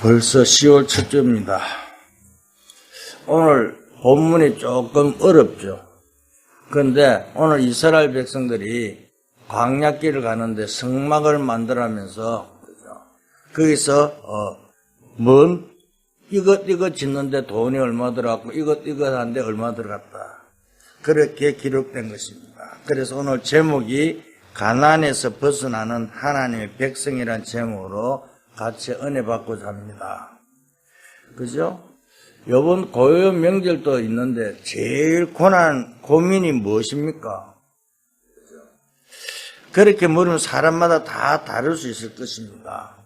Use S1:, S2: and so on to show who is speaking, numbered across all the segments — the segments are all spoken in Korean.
S1: 벌써 10월 첫 주입니다. 오늘 본문이 조금 어렵죠. 그런데 오늘 이스라엘 백성들이 광야길을 가는데 성막을 만들어가면서 거기서 이것 짓는데 돈이 얼마 들어갔고 이것 하는데 얼마 들어갔다. 그렇게 기록된 것입니다. 그래서 오늘 제목이 가나안에서 벗어나는 하나님의 백성이라는 제목으로 같이 은혜 받고자 합니다. 그죠? 요번 고요 명절도 있는데 제일 고민이 무엇입니까? 그렇게 물으면 사람마다 다 다를 수 있을 것입니다.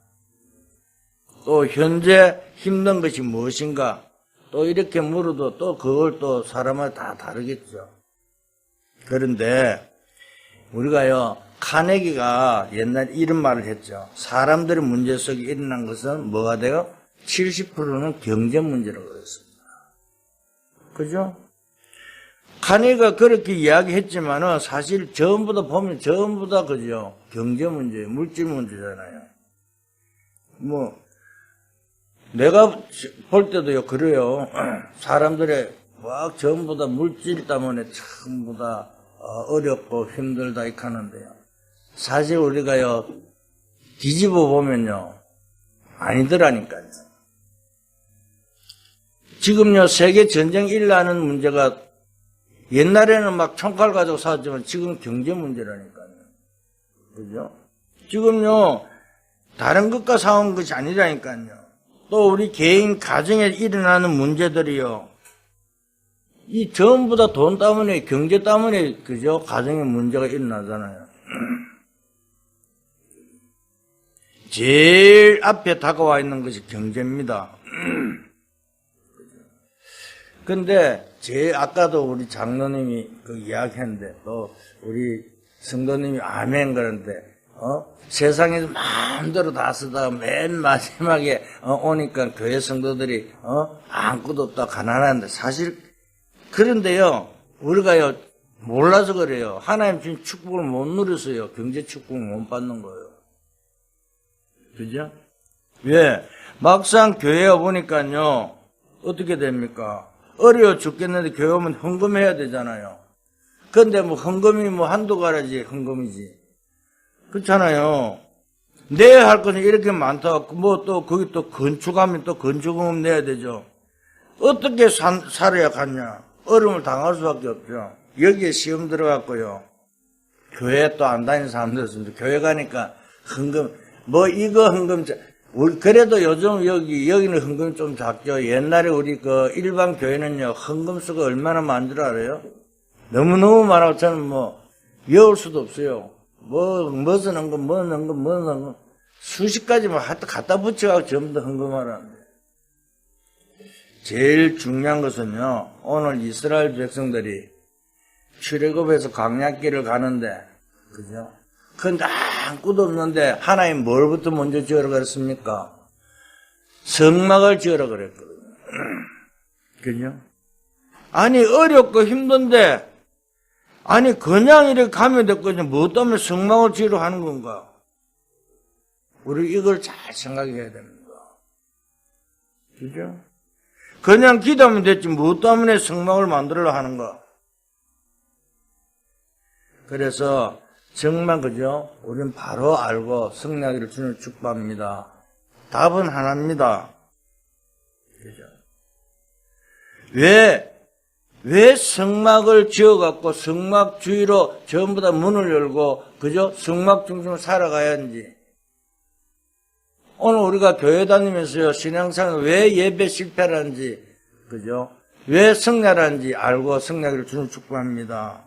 S1: 또 현재 힘든 것이 무엇인가? 또 이렇게 물어도 또 그걸 또 사람마다 다 다르겠죠. 그런데 우리가요, 카네기가 옛날에 이런 말을 했죠. 사람들의 문제 속에 일어난 것은 뭐가 돼요? 70%는 경제 문제라고 그랬습니다. 그죠? 카네기가 그렇게 이야기했지만은 사실 전부 다 보면 전부 다 그죠? 경제 문제, 물질 문제잖아요. 내가 볼 때도요, 그래요. 사람들의 막 전부 다 물질 때문에 전부 다 어렵고 힘들다 이렇게 하는데요. 사실 우리가요, 뒤집어 보면요, 아니더라니까요. 지금요, 세계 전쟁 일어나는 문제가 옛날에는 막 총칼 가지고 싸웠지만 지금 경제 문제라니까요. 그죠? 지금요, 다른 것과 싸운 것이 아니라니까요. 또 우리 개인 가정에 일어나는 문제들이요, 이 전부 다 돈 때문에, 경제 때문에, 그죠? 가정에 문제가 일어나잖아요. 제일 앞에 다가와 있는 것이 경제입니다. 근데 아까도 우리 장로님이 그 이야기했는데 또 우리 성도님이 아멘 그러는데 세상에서 마음대로 다 쓰다가 맨 마지막에 오니까 교회 성도들이 아무것도 없다 가난한데 사실 그런데요 우리가요 몰라서 그래요. 하나님 주신 축복을 못 누려서요 경제 축복을 못 받는 거예요. 그죠? 왜? 막상 교회에 오니까요 어떻게 됩니까? 어려워 죽겠는데 교회 오면 헌금해야 되잖아요. 근데 헌금이 한두 가지 헌금이지. 그렇잖아요. 내야 할 것은 이렇게 많다. 또 거기 또 건축하면 또 건축금 내야 되죠. 어떻게 살아야 갔냐? 어려움을 당할 수밖에 없죠. 여기에 시험 들어갔고요. 교회 또 안 다니는 사람들 있습니다. 교회 가니까 헌금, 이거 헌금, 그래도 요즘 여기는 헌금이 좀 작죠. 옛날에 우리 일반 교회는요, 헌금 수가 얼마나 많은 줄 알아요? 너무너무 많아서 저는 외울 수도 없어요. 무슨 헌금, 수십 가지만 갖다 붙여가지고 전부 다 헌금하라는데. 제일 중요한 것은요, 오늘 이스라엘 백성들이 출애굽에서 광야길을 가는데, 그죠? 근데 아무것도 없는데 하나님 뭘부터 먼저 지으라 그랬습니까? 성막을 지으라 그랬거든요. 그죠? 아니 어렵고 힘든데 아니 그냥 이렇게 가면 됐거든요. 뭐 때문에 성막을 지으러 하는 건가? 우리 이걸 잘 생각해야 됩니다. 그죠? 그냥 기도하면 됐지 뭐 때문에 성막을 만들으려 하는가? 그래서 정말 그죠? 우리는 바로 알고 승리하기를 주님을 축복합니다. 답은 하나입니다. 그죠? 왜 성막을 지어갖고 성막 주위로 전부 다 문을 열고 그죠? 성막 중심으로 살아가야 하는지. 오늘 우리가 교회 다니면서요 신앙생활 왜 예배 실패하는지 그죠? 왜 승리하는지 알고 승리하기를 주님을 축복합니다.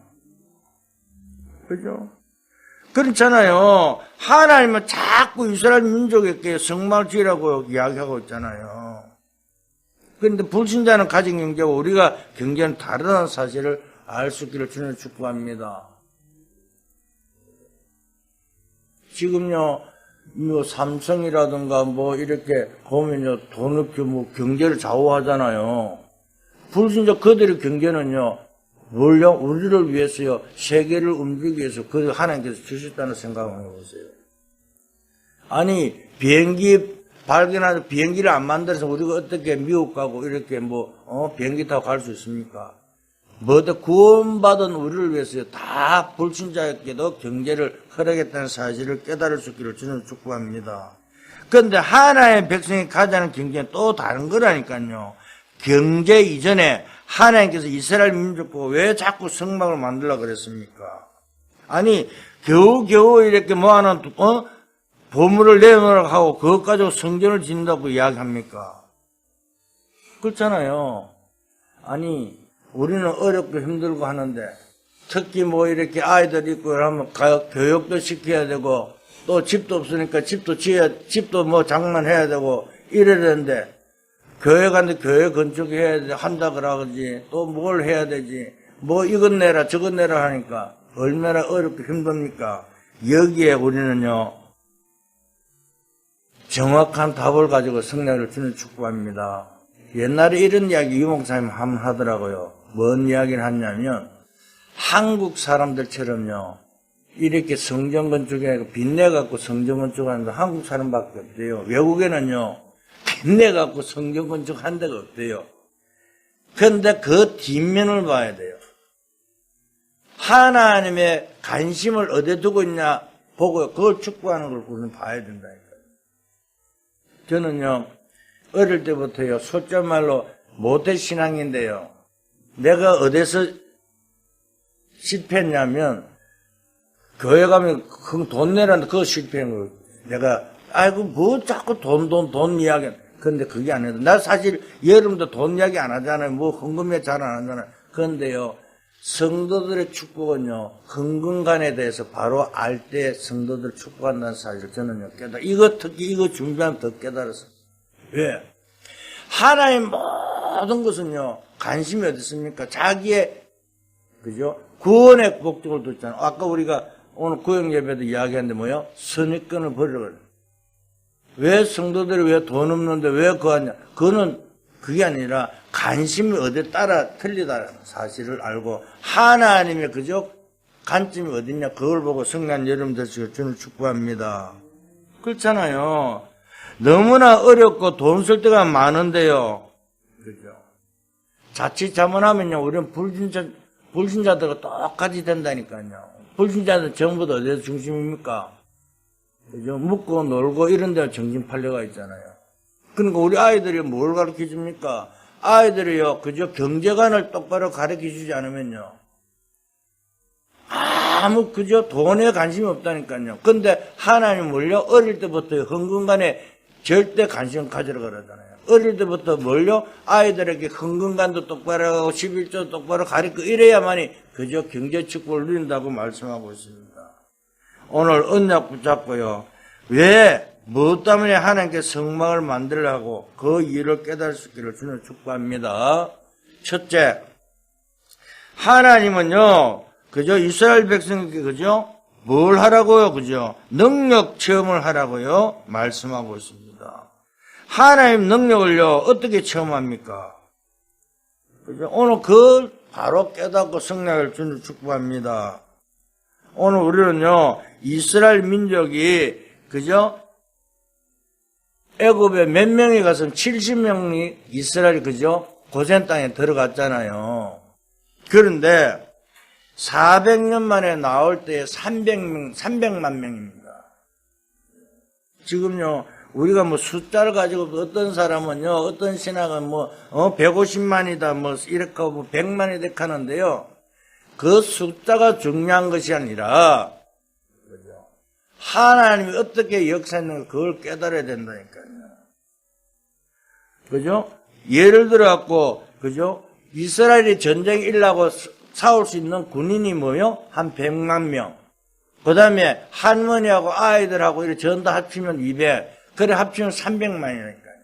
S1: 그죠? 그렇잖아요. 하나님은 자꾸 이스라엘 민족에게 성막을 지으라고 이야기하고 있잖아요. 그런데 불신자는 가진 경제와 우리가 경제는 다르다는 사실을 알 수 있기를 주님을 축복합니다. 지금요, 삼성이라든가 이렇게 보면요, 돈 없이 경제를 좌우하잖아요. 불신자 그들의 경제는요, 뭘요? 우리를 위해서요, 세계를 움직이기 위해서 하나님께서 주셨다는 생각을 해보세요. 아니, 비행기 발견하는 비행기를 안 만들어서 우리가 어떻게 미국 가고 이렇게 비행기 타고 갈 수 있습니까? 구원받은 우리를 위해서 다 불신자에게도 경제를 허락했다는 사실을 깨달을 수 있기를 저는 축복합니다. 그런데 하나의 백성이 가지는 경제는 또 다른 거라니까요. 경제 이전에 하나님께서 이스라엘 민족 보고 왜 자꾸 성막을 만들려고 그랬습니까? 아니 겨우겨우 이렇게 모아놓은 보물을 내놓으라고 하고 그것 가지고 성전을 짓는다고 이야기합니까? 그렇잖아요. 아니 우리는 어렵고 힘들고 하는데 특히 이렇게 아이들 있고 하면 교육도 시켜야 되고 또 집도 없으니까 집도 장만해야 되고 이래야 되는데 교회 갔는데 교회 건축해야 한다 그러지 또 뭘 해야 되지 이것 내라 저것 내라 하니까 얼마나 어렵고 힘듭니까? 여기에 우리는요 정확한 답을 가지고 성령을 주는 축복합니다. 옛날에 이런 이야기 유목사님 한번 하더라고요. 뭔 이야기를 하냐면 한국 사람들처럼요 이렇게 성전 건축에 빚내 갖고 성전 건축하는데 한국 사람밖에 없대요. 외국에는요 빚내 갖고 성전 건축한 데가 없대요. 그런데 그 뒷면을 봐야 돼요. 하나님의 관심을 어디에 두고 있냐 보고 그걸 축복하는 걸 우리는 봐야 된다니까요. 저는요 어릴 때부터요 솔직말로 모태신앙인데요 내가 어디서 실패했냐면 교회 가면 돈 내라는데 그거 실패한 거예요. 내가 자꾸 돈 이야기. 그런데 그게 아니라 나 사실 여름도 돈 이야기 안 하잖아요. 헌금에 잘 안 하잖아요. 그런데요 성도들의 축복은요 헌금관에 대해서 바로 알 때 성도들 축복한다는 사실을 저는요 특히 이거 준비하면 더 깨달았어요. 왜? 하나님 모든 것은요 관심이 어디 있습니까? 자기의 그죠? 구원의 목적을 뒀잖아요. 아까 우리가 오늘 구역 예배도 이야기했는데 선입견을 버리라고. 왜 성도들이 왜 돈 없는데 왜 그거 하냐? 그게 아니라 관심이 어디에 따라 틀리다는 사실을 알고 하나님의 그죠? 관점이 어딨냐? 그걸 보고 성난 여러분들 저는 축복합니다. 그렇잖아요. 너무나 어렵고 돈 쓸 데가 많은데요. 그죠? 자칫 잘못하면요, 우리는 불신자들과 똑같이 된다니까요. 불신자들 전부 다 어디서 중심입니까? 그죠? 묵고 놀고 이런 데가 정신 팔려가 있잖아요. 그러니까 우리 아이들이 뭘 가르쳐 줍니까? 아이들이요, 그죠? 경제관을 똑바로 가르쳐 주지 않으면요. 그죠? 돈에 관심이 없다니까요. 근데 하나님 뭘요? 어릴 때부터 헌금관에 절대 관심 가지러 그러잖아요. 어릴 때부터 뭘요? 아이들에게 헌금관도 똑바로 하고 11조 똑바로 가르치고 이래야만이 그저 경제 축복을 누린다고 말씀하고 있습니다. 오늘 언약 붙잡고요. 무엇 때문에 하나님께 성막을 만들라고 그 이유를 깨달을 수 있기를 주는 축복합니다. 첫째, 하나님은요, 그죠? 이스라엘 백성에게 그죠? 뭘 하라고요? 그죠? 능력 체험을 하라고요? 말씀하고 있습니다. 하나님 능력을요, 어떻게 체험합니까? 그죠? 오늘 그걸 바로 깨닫고 성령을 주는 축복합니다. 오늘 우리는요, 이스라엘 민족이, 그죠? 애굽에 몇 명이 가서 70명이 이스라엘, 그죠? 고센 땅에 들어갔잖아요. 그런데 400년 만에 나올 때 300만 명입니다. 지금요, 우리가 숫자를 가지고 어떤 사람은요, 어떤 신학은 150만이다, 이렇게 하고 100만이 돼 하는데요. 그 숫자가 중요한 것이 아니라, 그죠? 하나님이 어떻게 역사했는가 그걸 깨달아야 된다니까요. 그죠? 예를 들어갖고, 그죠? 이스라엘이 전쟁 일라고 싸울 수 있는 군인이 한 100만 명. 그 다음에 할머니하고 아이들하고 이렇게 전부 합치면 200. 그래 합치면 300만이니까요.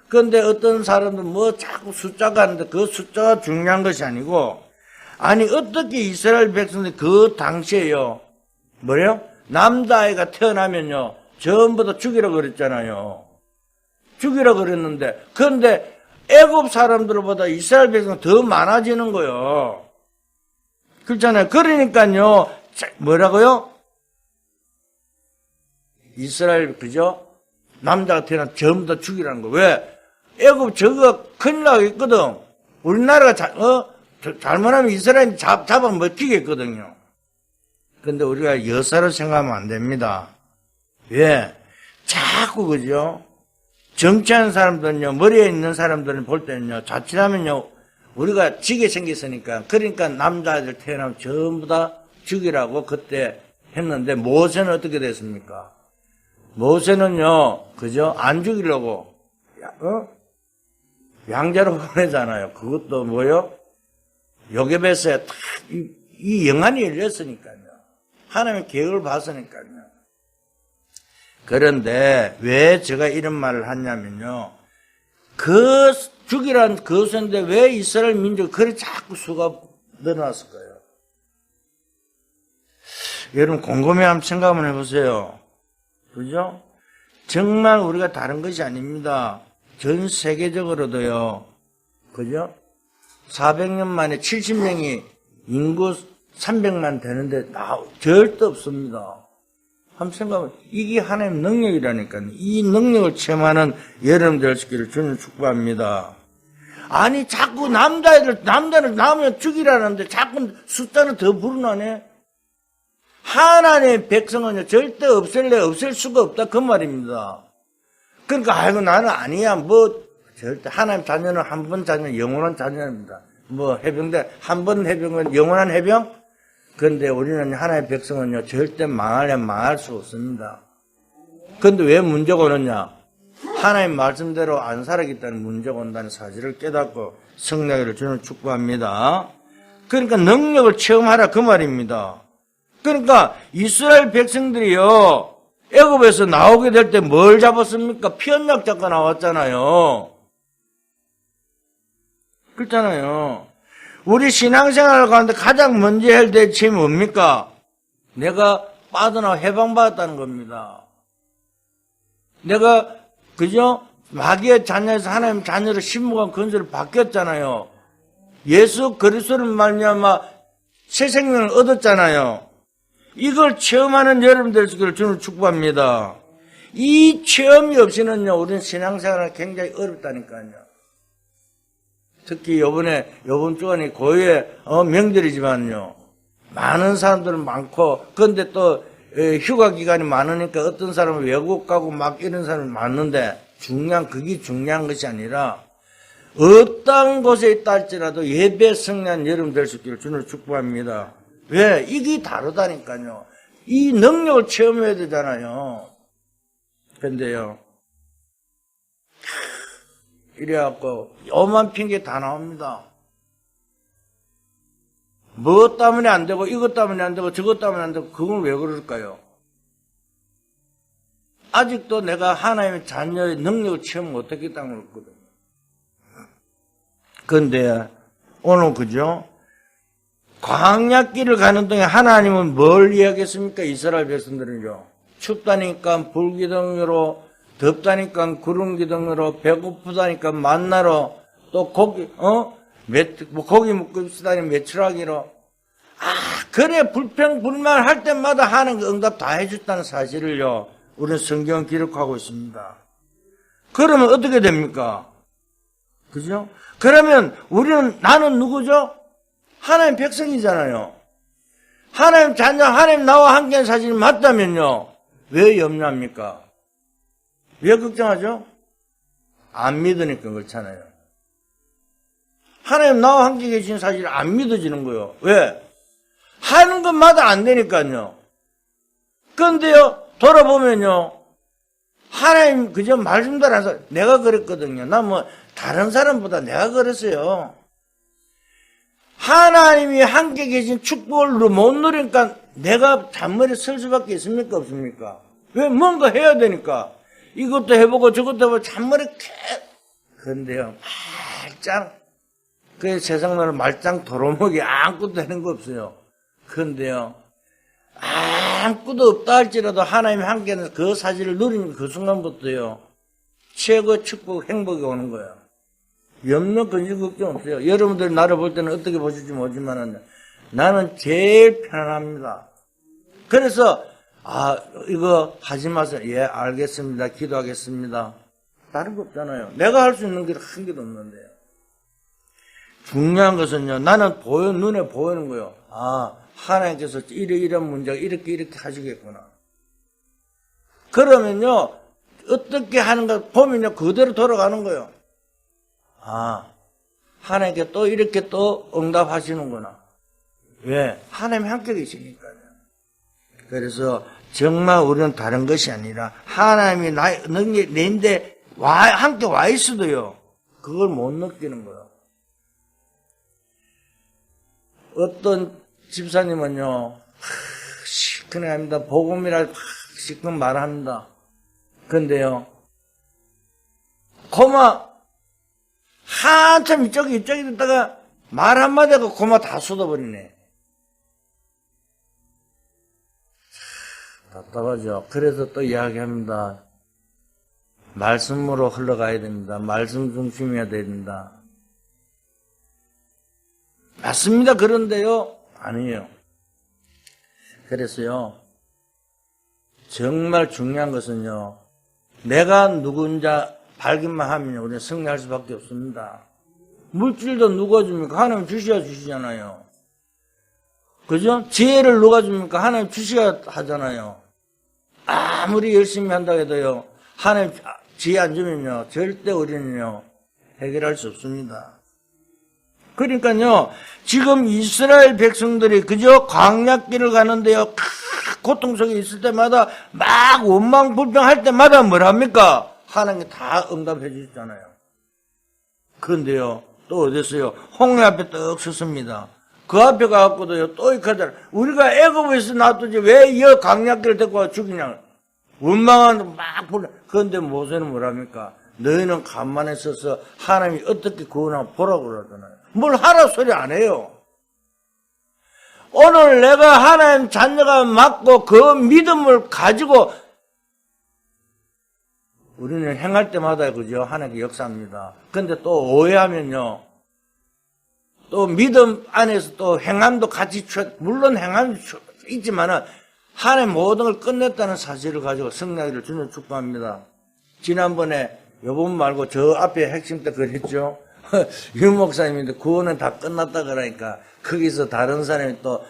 S1: 그런데 어떤 사람들은 자꾸 숫자가 하는데 그 숫자가 중요한 것이 아니고, 아니 어떻게 이스라엘 백성들이 그 당시에요, 남자아이가 태어나면요 전부 다 죽이라 그랬잖아요. 죽이라 그랬는데, 그런데 애굽 사람들보다 이스라엘 백성은 더 많아지는 거예요. 그렇잖아요. 그러니까요, 뭐라고요? 이스라엘, 그죠? 남자가 태어나 전부 다 죽이라는 거. 왜? 애굽 저거 큰일 나겠거든. 우리나라가 잘못하면 이스라엘이 잡아 먹히겠거든요. 근데 우리가 여사로 생각하면 안 됩니다. 왜? 자꾸 그죠? 정치하는 사람들은요, 머리에 있는 사람들은 볼 때는요, 자칫하면요, 우리가 지게 생겼으니까, 그러니까 남자애들 태어나면 전부 다 죽이라고 그때 했는데, 모세는 어떻게 됐습니까? 모세는요, 그죠? 안 죽이려고, 양자로 보내잖아요. 그것도 뭐요? 요괴뱃에 탁, 이 영안이 열렸으니까요. 하나님의 계획을 봤으니까요. 그런데 왜 제가 이런 말을 하냐면요. 그 죽이란 거수인데 왜 이스라엘 민족이 그리 자꾸 수가 늘어났을까요? 여러분 곰곰이 한번 생각 한번 해보세요. 그죠? 정말 우리가 다른 것이 아닙니다. 전 세계적으로도요. 그죠? 400년 만에 70명이 인구 300만 되는데 절대 없습니다. 한번 생각하면 이게 하나님의 능력이라니까요. 이 능력을 체험하는 여러분들 되시기를 주님 축복합니다. 아니 자꾸 남자는 남을 죽이라는데 자꾸 숫자는 더 불어나네. 하나님의 백성은요 절대 없앨 수가 없다 그 말입니다. 그러니까 아이고 나는 아니야 절대 하나님 자녀는 한 번 자녀 영원한 자녀입니다. 해병대 한 번 해병은 영원한 해병. 그런데 우리는 하나님의 백성은요 절대 망할 수 없습니다. 그런데 왜 문제가 오느냐? 하나님 말씀대로 안 살아기 때문에 문제가 온다는 사실을 깨닫고 성령을 주는 축복합니다. 그러니까 능력을 체험하라 그 말입니다. 그러니까 이스라엘 백성들이요 애굽에서 나오게 될 때 뭘 잡았습니까? 피언약 잡고 나왔잖아요. 그렇잖아요. 우리 신앙생활을 가는데 가장 먼저 해야 될 책임이 뭡니까? 내가 빠져나와 해방받았다는 겁니다. 내가 그죠? 마귀의 자녀에서 하나님 자녀로 신부간 건설을 바뀌었잖아요. 예수 그리스도를 말미암아 새 생명을 얻었잖아요. 이걸 체험하는 여러분들 되시기를 주님 축복합니다. 이 체험이 없이는요, 우리는 신앙생활은 굉장히 어렵다니까요. 특히 요번 주간이 고유의 명절이지만요, 많은 사람들은 많고, 그런데 또 휴가 기간이 많으니까 어떤 사람은 외국 가고 막 이런 사람이 많은데, 그게 중요한 것이 아니라, 어떤 곳에 있다 할지라도 예배 성령 여러분 될 수 있기를 주님 축복합니다. 왜? 이게 다르다니까요. 이 능력을 체험해야 되잖아요. 근데요, 이래갖고, 오만 핑계 다 나옵니다. 뭐 때문에 안 되고, 이것 때문에 안 되고, 저것 때문에 안 되고, 그건 왜 그럴까요? 아직도 내가 하나님의 자녀의 능력을 체험 못했겠다는 거거든요. 근데, 오늘 그죠? 광야길을 가는 동안 하나님은 뭘 이야기했습니까? 이스라엘 백성들은요. 춥다니까 불기둥으로, 덥다니까 구름기둥으로, 배고프다니까 만나로, 또 고기 먹고 있으다니 메추라기로. 그래, 불평불만 할 때마다 하나님께 응답 다 해줬다는 사실을요, 우리는 성경은 기록하고 있습니다. 그러면 어떻게 됩니까? 그죠? 그러면 나는 누구죠? 하나님 백성이잖아요. 하나님 자녀, 하나님 나와 함께한 사실이 맞다면요. 왜 염려합니까? 왜 걱정하죠? 안 믿으니까 그렇잖아요. 하나님 나와 함께 계신 사실이 안 믿어지는 거예요. 왜? 하는 것마다 안 되니까요. 그런데요, 돌아보면요, 하나님 그저 말씀대로 해서 내가 그랬거든요. 나 다른 사람보다 내가 그랬어요. 하나님이 함께 계신 축복을 못 누리니까 내가 잔머리 쓸 수밖에 있습니까? 없습니까? 왜? 뭔가 해야 되니까. 이것도 해보고 저것도 해보고 잔머리 그런데요, 그 세상으로 말짱 도로먹이 아무것도 되는 거 없어요. 그런데요, 아무것도 없다 할지라도 하나님이 함께하는 그 사실을 누리는 그 순간부터요, 최고의 축복, 행복이 오는 거예요. 염려, 근심, 걱정 없어요. 여러분들 나를 볼 때는 어떻게 보실지 모르지만 나는 제일 편안합니다. 그래서 이거 하지 마세요. 예, 알겠습니다. 기도하겠습니다. 다른 거 없잖아요. 내가 할 수 있는 게 한 개도 없는데요. 중요한 것은요, 나는 눈에 보이는 거요. 하나님께서 이런 문제가 이렇게 하시겠구나. 그러면요, 어떻게 하는가 보면요, 그대로 돌아가는 거예요. 하나님께 또 이렇게 또 응답하시는구나. 왜? 하나님이 함께 계시니까요. 그래서 정말 우리는 다른 것이 아니라 하나님이 내인데 함께 와 있어도요, 그걸 못 느끼는 거예요. 어떤 집사님은요, 시큰하게 합니다. 복음이라 시큰 말합니다. 근데요, 고마 한참 이쪽에 있다가 말 한마디 하고 고마 다 쏟아버리네. 답답하죠. 그래서 또 이야기합니다. 말씀으로 흘러가야 됩니다. 말씀 중심이어야 됩니다. 맞습니다. 그런데요, 아니에요. 그래서요, 정말 중요한 것은요, 내가 누군지 발견만 하면 우리는 승리할 수밖에 없습니다. 물질도 누가 줍니까? 하나님 주시잖아요. 그죠? 지혜를 누가 줍니까? 하나님 주셔야 하잖아요. 아무리 열심히 한다고 해도요, 하나님 지혜 안 주면요, 절대 우리는요, 해결할 수 없습니다. 그러니까요, 지금 이스라엘 백성들이 그저 광야길을 가는데요, 고통 속에 있을 때마다 막 원망불평할 때마다 뭐랍니까? 하나님이 다 응답해 주셨잖아요. 그런데요, 또 어딨어요? 홍해 앞에 떡 섰습니다. 그 앞에 가갖고도요, 또 이렇게 하잖아요. 우리가 애굽에서 놔두지 왜 이 광야길을 데리고 와 죽이냐. 원망한 막 불러. 그런데 모세는 뭐랍니까? 너희는 가만히 서서 하나님이 어떻게 구원하고 보라고 그러잖아요. 뭘 하라 소리 안 해요. 오늘 내가 하나님 자녀가 맞고 그 믿음을 가지고 우리는 행할 때마다 그죠? 하나님께 역사합니다. 근데 또 오해하면요, 또 믿음 안에서 또 행함도 같이 물론 행함이 있지만은 하나님 모든 걸 끝냈다는 사실을 가지고 승리하기를 주님 축복합니다. 지난번에 요번 말고 저 앞에 핵심 때 그랬죠. 유 목사님인데 구원은 다 끝났다 그러니까 거기서 다른 사람이 또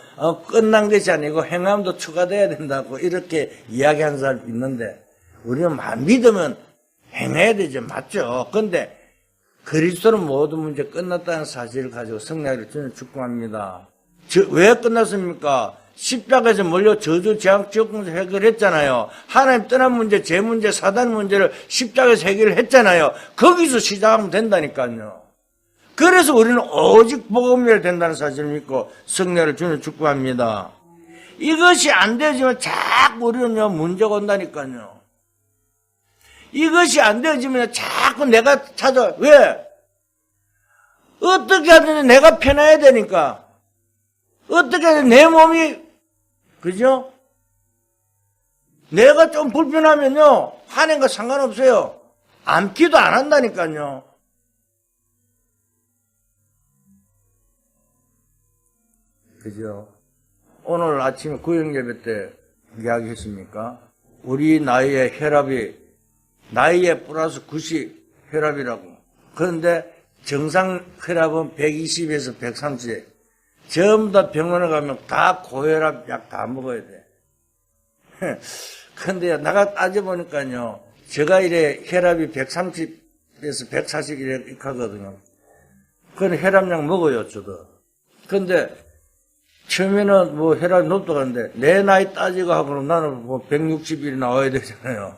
S1: 끝난 것이 아니고 행함도 추가돼야 된다고 이렇게 이야기하는 사람이 있는데 우리는 믿으면 행해야 되죠. 맞죠? 근데 그리스도는 모든 문제 끝났다는 사실을 가지고 승리하기를 주님 축복합니다. 왜 끝났습니까? 십자가에서 몰려 저주, 재앙, 지옥공사 해결했잖아요. 하나님 떠난 문제, 제 문제, 사단 문제를 십자가에서 해결했잖아요. 거기서 시작하면 된다니까요. 그래서 우리는 오직 복음을 된다는 사실을 믿고 승리를 주님 축복합니다. 이것이 안 되지만 자꾸 우리는요, 문제가 온다니까요. 이것이 안 되어지면 자꾸 내가 찾아. 왜? 어떻게 하든지 내가 편해야 되니까. 어떻게 하든 내 몸이, 그죠? 내가 좀 불편하면요, 하나님과 상관없어요. 암기도 안 한다니까요. 그죠? 오늘 아침에 구역예배 때 이야기했습니까? 우리 나이의 혈압이 나이에 플러스 90 혈압이라고. 그런데 정상 혈압은 120에서 130. 전부 다 병원에 가면 다 고혈압 약 다 먹어야 돼. 그런데 내가 따져보니까요, 제가 이래 혈압이 130에서 140 이렇게 하거든요. 그건 혈압약 먹어요, 저도. 근데 처음에는 뭐 혈압이 높다고 하는데 내 나이 따지고 하고는 나는 뭐 160일이 나와야 되잖아요.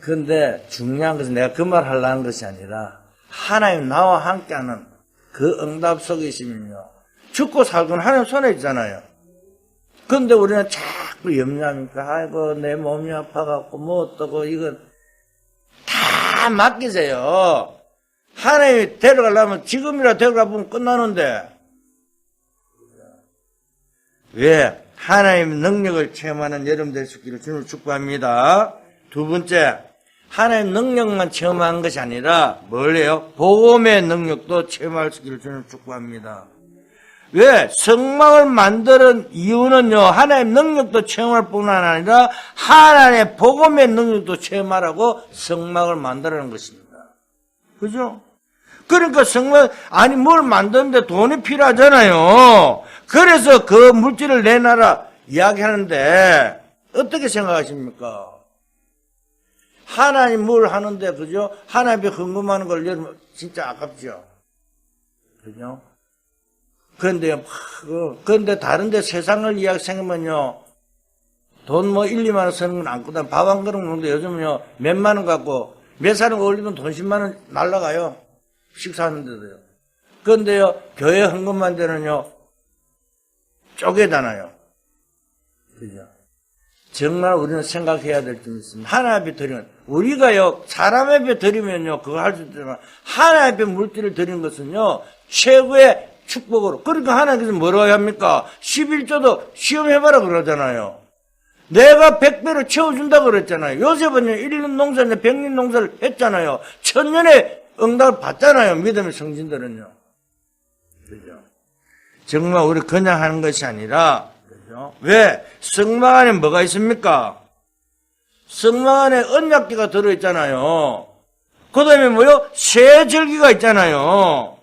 S1: 근데 중요한 것은 내가 그 말 하려는 것이 아니라 하나님 나와 함께하는 그 응답 속에 있으면요, 죽고 살고는 하나님 손에 있잖아요. 근데 우리는 자꾸 염려하니까 아이고 내 몸이 아파갖고 뭐 어떠고 이건 다 맡기세요. 하나님이 데려가려면 지금이라 데려가 보면 끝나는데 왜? 하나님의 능력을 체험하는 여러분 될 수 있기를 주님을 축복합니다. 두 번째, 하나님의 능력만 체험하는 것이 아니라 뭘 해요? 복음의 능력도 체험할 수 있기를 주님을 축복합니다. 왜? 성막을 만드는 이유는요, 하나님의 능력도 체험할 뿐만 아니라 하나님의 복음의 능력도 체험하라고 성막을 만드라는 것입니다. 그죠? 그러니까 성막, 아니 뭘 만드는데 돈이 필요하잖아요. 그래서 그 물질을 내놔라 이야기하는데 어떻게 생각하십니까? 하나님 뭘 하는데, 그죠? 하나님이 헌금하는 걸 여러분 진짜 아깝죠? 그죠? 그런데 다른데 세상을 이야기 생각하면요, 돈 뭐 1, 2만 원 쓰는 건 안거든. 밥 한 그릇 먹는데 요즘은요, 몇만 원 갖고 몇 사람 올리면 돈 10만 원 날라가요. 식사하는데도요. 그런데요, 교회 헌금만 되는요, 쪼개잖아요. 그죠? 정말 우리는 생각해야 될 점이 있습니다. 하나님 앞에 드리면, 우리가요, 사람 앞에 드리면요, 그거 할 수 있지만, 하나님 앞에 물질을 드리는 것은요, 최고의 축복으로. 그러니까 하나님께서 뭐라고 합니까? 11조도 시험해봐라 그러잖아요. 내가 100배로 채워준다 그랬잖아요. 요셉은요, 1년 농사인데 100년 농사를 했잖아요. 1000년의 응답을 받잖아요. 믿음의 성진들은요. 그죠? 정말 우리 그냥 하는 것이 아니라, 그죠? 왜? 성막 안에 뭐가 있습니까? 성막 안에 언약궤가 들어있잖아요. 그 다음에 뭐요? 새 절기가 있잖아요.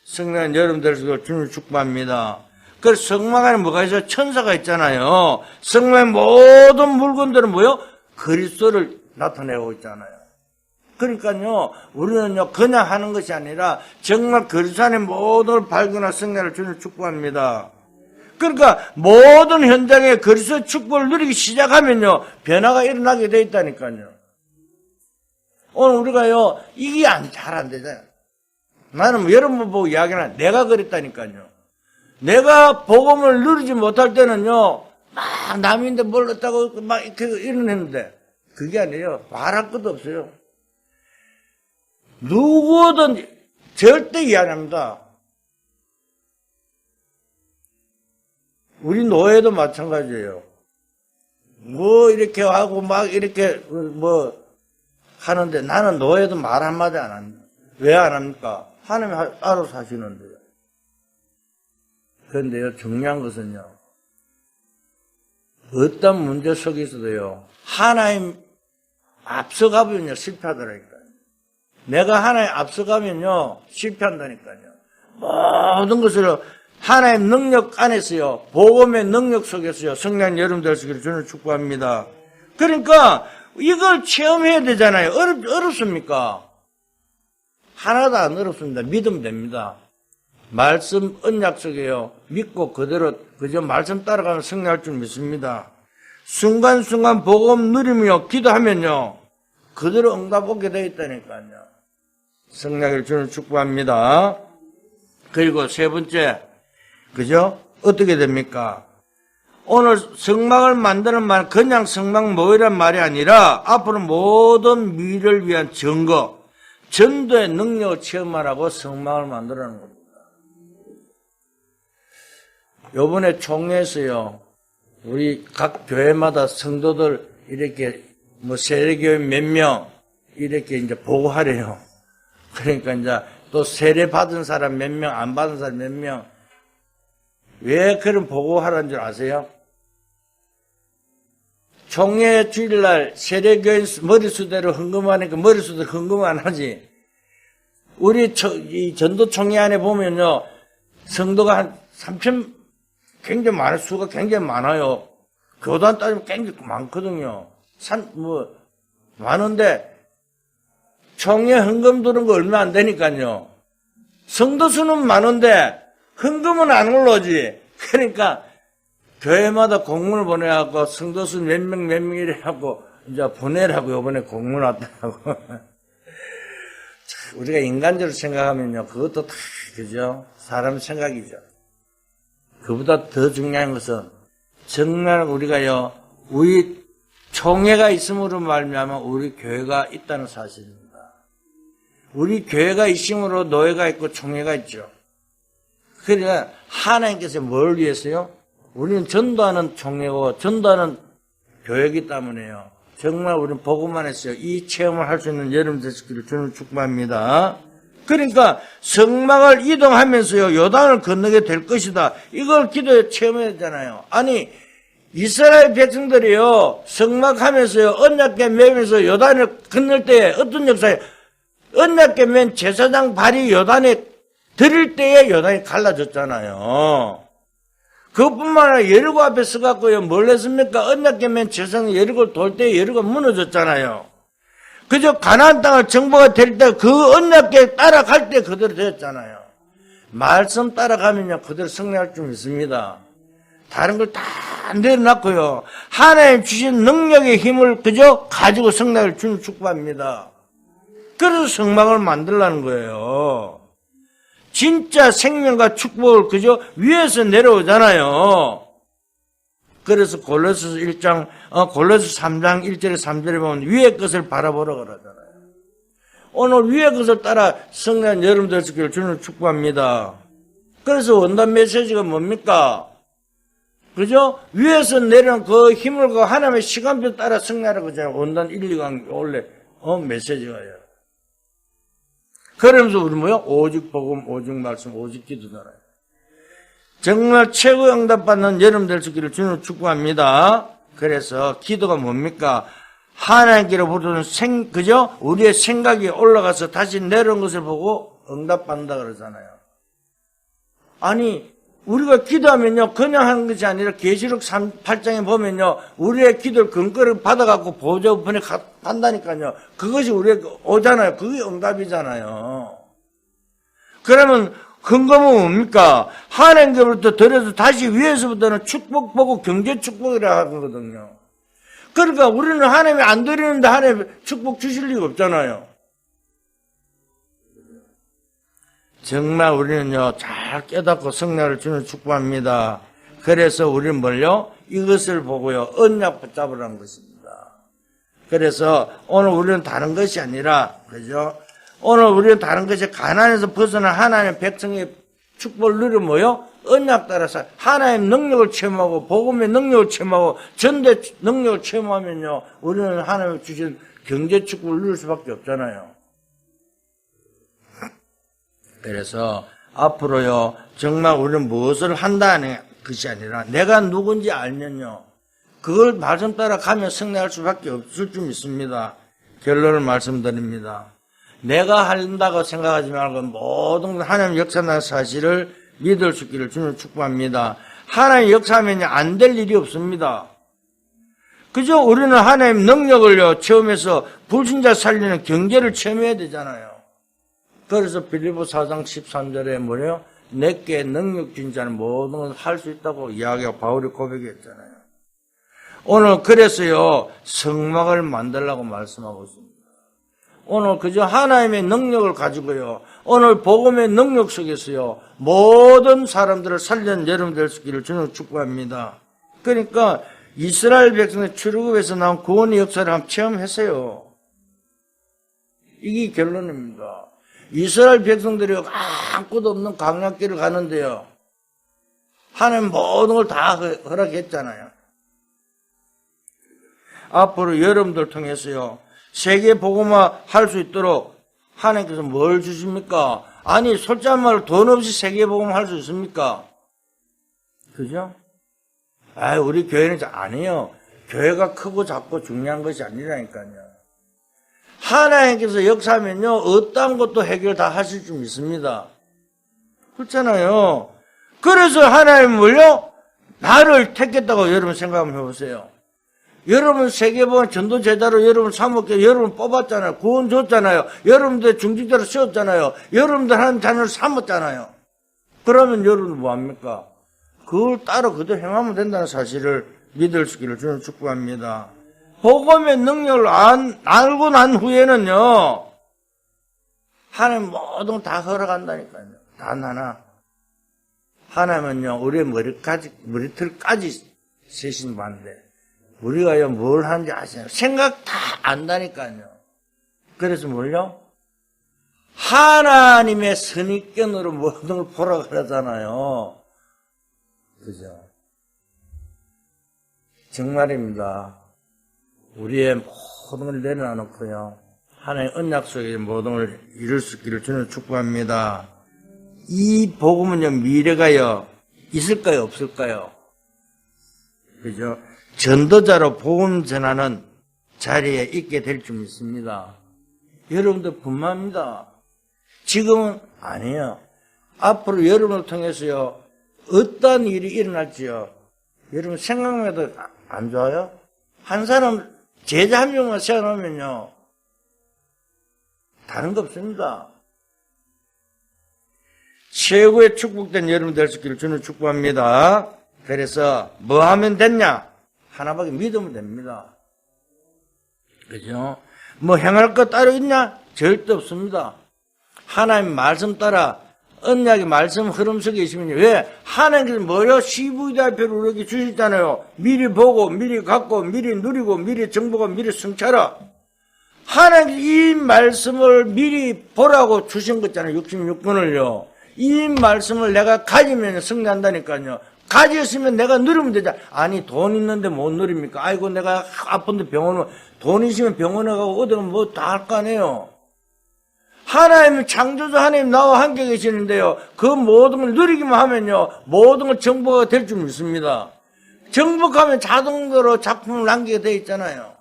S1: 성령 여러분들 주님 축복합니다. 그래서 성막 안에 뭐가 있어요? 천사가 있잖아요. 성막의 모든 물건들은 뭐요? 그리스도를 나타내고 있잖아요. 그러니까요, 우리는요, 그냥 하는 것이 아니라 정말 그리스도 안의 모든 걸 발견한 성령을 주님 축복합니다. 그러니까 모든 현장에 그리스도의 축복을 누리기 시작하면요, 변화가 일어나게 돼 있다니까요. 오늘 우리가요, 이게 잘 안 되잖아요. 나는 여러분 보고 이야기는 내가 그랬다니까요. 내가 복음을 누리지 못할 때는요, 막 남인데 뭘 얻다고 막 이렇게 이러는데, 그게 아니에요. 말할 것도 없어요. 누구든 절대 이해 안 합니다. 우리 노예도 마찬가지예요. 뭐 이렇게 하고 막 이렇게 뭐 하는데 나는 노예도 말 한마디 안 합니다. 왜 안 합니까? 하나님이 알아서 하시는데요. 그런데요, 중요한 것은요, 어떤 문제 속에서도요, 하나님 앞서가면요, 실패하더라니까요. 내가 하나님 앞서가면요, 실패한다니까요. 모든 것을 하나님 능력 안에서요, 복음의 능력 속에서요, 성령 여러분들 되시기를 주님 축복합니다. 그러니까 이걸 체험해야 되잖아요. 어렵습니까? 하나도 안 어렵습니다. 믿으면 됩니다. 말씀 언약 속에요, 믿고 그대로 그저 말씀 따라가면 승리할 줄 믿습니다. 순간순간 복음 누리며 기도하면요, 그대로 응답 오게 되어 있다니까요. 성령을 주님 축복합니다. 그리고 세 번째, 그죠? 어떻게 됩니까? 오늘 성막을 만드는 말, 그냥 성막 모이란 말이 아니라 앞으로 모든 미래를 위한 증거, 전도의 능력을 체험하라고 성막을 만들라는 겁니다. 요번에 총회에서요, 우리 각 교회마다 성도들 이렇게 뭐 세례교회 몇 명 이렇게 이제 보고하래요. 그러니까 이제 또 세례 받은 사람 몇 명, 안 받은 사람 몇 명. 왜 그런 보고하라는 줄 아세요? 총회 주일날 세례교인 머리수대로 헌금하니까 머리수대로 헌금 안 하지. 우리 이 전도총회 안에 보면요, 성도가 한 3천, 굉장히 많은 수가 굉장히 많아요. 교단 따지면 굉장히 많거든요. 많은데, 총회 헌금 들은 거 얼마 안 되니까요. 성도 수는 많은데, 헌금은 안 올라오지. 그러니까, 교회마다 공문을 보내갖고, 성도 수 몇 명 이래갖고, 이제 보내라고 요번에 공문 왔더라고. 우리가 인간적으로 생각하면요, 그것도 다, 그죠? 사람 생각이죠. 그보다 더 중요한 것은, 정말 우리가요, 우리 총회가 있음으로 말미암아 우리 교회가 있다는 사실입니다. 우리 교회가 있음으로 노예가 있고 총회가 있죠. 그러니까 하나님께서 뭘 위해서요? 우리는 전도하는 총회고 전도하는 교회이기 때문에요. 정말 우리는 복음 안에서 이 체험을 할 수 있는 여러분 되시기를 주님 축복합니다. 그러니까 성막을 이동하면서요, 요단을 건너게 될 것이다. 이걸 기도에 체험해야 되잖아요. 아니, 이스라엘 백성들이요, 성막하면서요, 언약궤 매면서 요단을 건널 때 어떤 역사에, 언약궤 맨 제사장 발이 요단에 들일 때에 요단이 갈라졌잖아요. 그것뿐만 아니라 여리고 앞에 서갖고요, 뭘 했습니까? 언약궤 맨 제사장 여리고를 돌 때 여리고가 무너졌잖아요. 그저 가나안 땅을 정보가 될 때 그 언약궤 따라갈 때 그대로 되었잖아요. 말씀 따라가면요, 그대로 승리할 줄 믿습니다. 다른 걸 다 내려놨고요. 하나님 주신 능력의 힘을 그저 가지고 승리를 주는 축복합니다. 그래서 성막을 만들라는 거예요. 진짜 생명과 축복을 그저 위에서 내려오잖아요. 그래서 골로새 3장 1절에 3절에 보면 위의 것을 바라보라 그러잖아요. 오늘 위의 것을 따라 승리한 여러분들 되시기를 주는 축복합니다. 그래서 원단 메시지가 뭡니까? 그죠? 위에서 내려온 그 힘을 그 하나님의 시간표 따라 승리하라고 그러잖아요. 원단 1, 2강 원래 메시지가요. 그러면서 우리 뭐요? 오직 복음, 오직 말씀, 오직 기도잖아요. 정말 최고 응답받는 여러분 될 수 있기를 주는 축복합니다. 그래서 기도가 뭡니까? 하나님께로 부르는 그죠? 우리의 생각이 올라가서 다시 내려온 것을 보고 응답받는다 그러잖아요. 아니, 우리가 기도하면요, 그냥 하는 것이 아니라 계시록 8장에 보면요, 우리의 기도를 근거를 받아갖고 보좌 우편에 간다니까요. 그것이 우리에게 오잖아요. 그게 응답이잖아요. 그러면 근거는 뭡니까? 하나님께로부터 들여서 다시 위에서부터는 축복 보고 경제 축복이라 하거든요. 그러니까 우리는 하나님이 안 드리는데 하나님 축복 주실 리가 없잖아요. 정말 우리는요, 잘 깨닫고 성령을 주는 축복합니다. 그래서 우리는 뭘요? 이것을 보고요, 언약 붙잡으라는 것입니다. 그래서 오늘 우리는 다른 것이 아니라, 그죠? 오늘 우리는 다른 것이 가난에서 벗어난 하나님의 백성의 축복을 누려 뭐요? 언약 따라서 하나님의 능력을 체험하고, 복음의 능력을 체험하고, 전대 능력을 체험하면요, 우리는 하나님이 주신 경제 축복을 누릴 수밖에 없잖아요. 그래서 앞으로요, 정말 우리는 무엇을 한다는 것이 아니라 내가 누군지 알면요, 그걸 말씀 따라 가면 승리할 수밖에 없을 줄 믿습니다. 결론을 말씀드립니다. 내가 한다고 생각하지 말고 모든 하나님 역사나 사실을 믿을 수 있기를 주는 축복합니다. 하나님 역사하면 안 될 일이 없습니다. 그죠? 우리는 하나님 능력을요, 체험해서 불신자 살리는 경제를 체험해야 되잖아요. 그래서 빌립보 4장 13절에 뭐래요? 내게 능력 준 자는 모든 걸 할 수 있다고 이야기하고 바울이 고백했잖아요. 오늘 그래서요, 성막을 만들라고 말씀하고 있습니다. 오늘 그저 하나님의 능력을 가지고요, 오늘 복음의 능력 속에서요, 모든 사람들을 살리는 여러분 될 수 있기를 주는 축복합니다. 그러니까 이스라엘 백성의 출애굽에서 나온 구원의 역사를 한번 체험했어요. 이게 결론입니다. 이스라엘 백성들이 아무것도 없는 광야길을 가는데요, 하나님 모든 걸 다 허락했잖아요. 앞으로 여러분들 통해서요, 세계 복음화 할 수 있도록 하나님께서 뭘 주십니까? 아니, 솔직히 말로 돈 없이 세계 복음화 할 수 있습니까? 그죠? 우리 교회는 아니에요. 교회가 크고 작고 중요한 것이 아니라니까요. 하나님께서 역사하면요, 어떠한 것도 해결 다 하실 줄 믿습니다. 그렇잖아요. 그래서 하나님을요, 나를 택했다고 여러분 생각 한번 해보세요. 여러분 세계복음 전도제자로 여러분 삼을게 여러분 뽑았잖아요. 구원 줬잖아요. 여러분들 중직자로 세웠잖아요. 여러분들 하나님 자녀를 삼았잖아요. 그러면 여러분 뭐합니까? 그걸 따로 그대로 행하면 된다는 사실을 믿을 수 있기를 주는 축복합니다. 복음의 능력을 알고 난 후에는요, 하나님 모든 걸 다 허락한다니까요. 단 하나. 하나님은요, 우리의 머리털까지 세신 반대. 우리가요, 뭘 하는지 아시나요? 생각 다 안다니까요. 그래서 뭘요? 하나님의 선입견으로 모든 걸 보라 그러잖아요. 그죠? 정말입니다. 우리의 모든 걸 내려놓고요, 하나님 언약 속에 모든 걸 이룰 수 있기를 주님 축복합니다. 이 복음은요, 미래가요, 있을까요, 없을까요? 그죠? 전도자로 복음 전하는 자리에 있게 될 줄 믿습니다. 여러분들 분명합니다. 지금은 아니에요. 앞으로 여러분을 통해서요, 어떤 일이 일어날지요, 여러분 생각만 해도 안 좋아요? 한 사람, 제자 한 명만 세워놓으면요, 다른 거 없습니다. 최고의 축복된 여러분 될 수 있기를 주는 축복합니다. 그래서 뭐 하면 됐냐? 하나밖에 믿으면 됩니다. 그죠? 뭐 행할 것 따로 있냐? 절대 없습니다. 하나님 말씀 따라 언약의 말씀 흐름 속에 있으면요. 왜? 하나님께서 뭐요? CV대표를 우리에게 주셨잖아요. 미리 보고, 미리 갖고, 미리 누리고, 미리 정보고, 미리 성취하라. 하나님께서 이 말씀을 미리 보라고 주신 거잖아요. 66권을요. 이 말씀을 내가 가지면 승리한다니까요. 가졌으면 내가 누리면 되잖아. 아니, 돈 있는데 못 누립니까? 아이고, 내가 아픈데 병원에, 돈 있으면 병원에 가고 어디 가면 뭐 다 할 거 아니에요. 하나님, 창조주 하나님 나와 함께 계시는데요. 그 모든 걸 누리기만 하면요. 모든 걸 정복가 될 줄 믿습니다. 정복하면 자동으로 작품을 남기게 되어 있잖아요.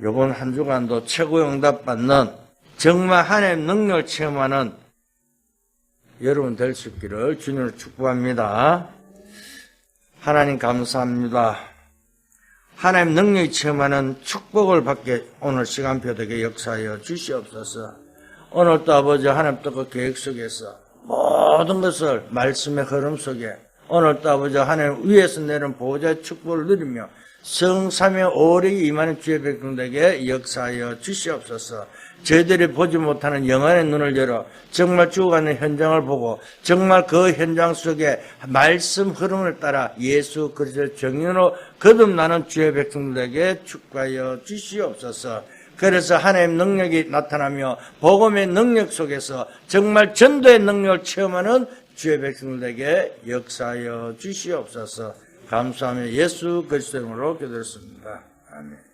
S1: 요번 한 주간도 최고 응답 받는 정말 하나님 능력을 체험하는 여러분 될 수 있기를 주님을 축복합니다. 하나님 감사합니다. 하나님 능력이 체험하는 축복을 받게 오늘 시간표 되게 역사하여 주시옵소서. 오늘도 아버지 하나님 뜻과 계획 속에서 모든 것을 말씀의 흐름 속에 오늘도 아버지 하나님 위에서 내린 보호자의 축복을 누리며 성삼위 오력이 임하는 주의 백성들에게 역사하여 주시옵소서. 저희들이 보지 못하는 영안의 눈을 열어 정말 죽어가는 현장을 보고 정말 그 현장 속에 말씀 흐름을 따라 예수 그리스도의 정의로 거듭나는 주의 백성들에게 축복하여 주시옵소서. 그래서 하나님의 능력이 나타나며 복음의 능력 속에서 정말 전도의 능력을 체험하는 주의 백성들에게 역사하여 주시옵소서. 감사하며 예수 그리스도 이름으로 기도했습니다. 아멘.